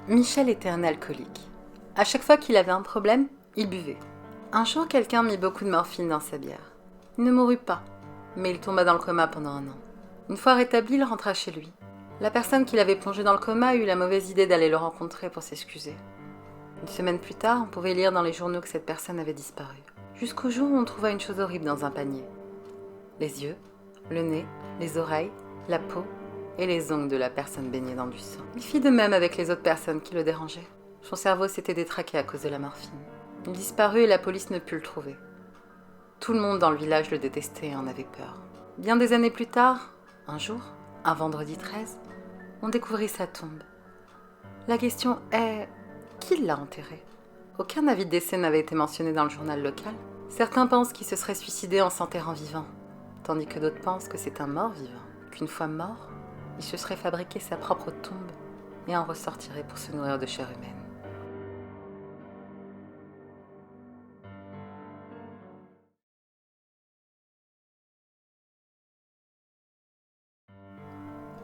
Michel était un alcoolique. À chaque fois qu'il avait un problème, il buvait. Un jour, quelqu'un mit beaucoup de morphine dans sa bière. Il ne mourut pas, mais il tomba dans le coma pendant 1 an. Une fois rétabli, il rentra chez lui. La personne qui l'avait plongé dans le coma eut la mauvaise idée d'aller le rencontrer pour s'excuser. 1 semaine plus tard, on pouvait lire dans les journaux que cette personne avait disparu. Jusqu'au jour où on trouva une chose horrible dans un panier. Les yeux, le nez, les oreilles, la peau et les ongles de la personne baignée dans du sang. Il fit de même avec les autres personnes qui le dérangeaient. Son cerveau s'était détraqué à cause de la morphine. Il disparut et la police ne put le trouver. Tout le monde dans le village le détestait et en avait peur. Bien des années plus tard, un jour, un vendredi 13, on découvrit sa tombe. La question est, qui l'a enterré ? Aucun avis de décès n'avait été mentionné dans le journal local. Certains pensent qu'il se serait suicidé en s'enterrant vivant, tandis que d'autres pensent que c'est un mort vivant, qu'une fois mort, il se serait fabriqué sa propre tombe et en ressortirait pour se nourrir de chair humaine.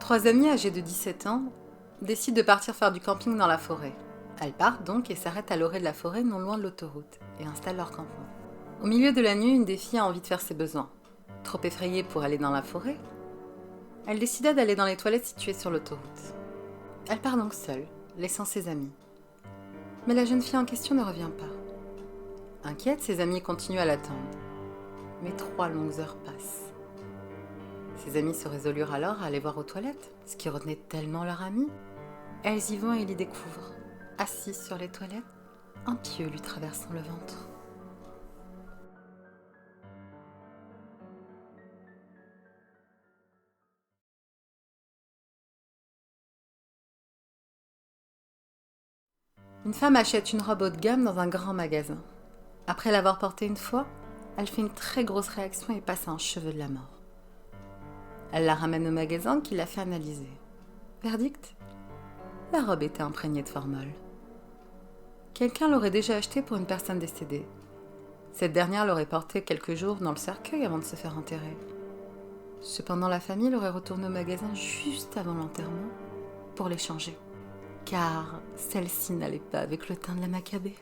Trois amies âgées de 17 ans décident de partir faire du camping dans la forêt. Elles partent donc et s'arrêtent à l'orée de la forêt non loin de l'autoroute et installent leur campement. Au milieu de la nuit, une des filles a envie de faire ses besoins. Trop effrayée pour aller dans la forêt, elle décida d'aller dans les toilettes situées sur l'autoroute. Elle part donc seule, laissant ses amis. Mais la jeune fille en question ne revient pas. Inquiète, ses amis continuent à l'attendre. Mais 3 longues heures passent. Ses amis se résolurent alors à aller voir aux toilettes, ce qui retenait tellement leur amie. Elles y vont et l'y découvrent, assise sur les toilettes, un pieu lui traversant le ventre. Une femme achète une robe haut de gamme dans un grand magasin. Après l'avoir portée une fois, elle fait une très grosse réaction et passe un cheveu de la mort. Elle la ramène au magasin qui la fait analyser. Verdict ? La robe était imprégnée de formol. Quelqu'un l'aurait déjà achetée pour une personne décédée. Cette dernière l'aurait portée quelques jours dans le cercueil avant de se faire enterrer. Cependant, la famille l'aurait retournée au magasin juste avant l'enterrement pour l'échanger. Car celle-ci n'allait pas avec le teint de la Maccabée.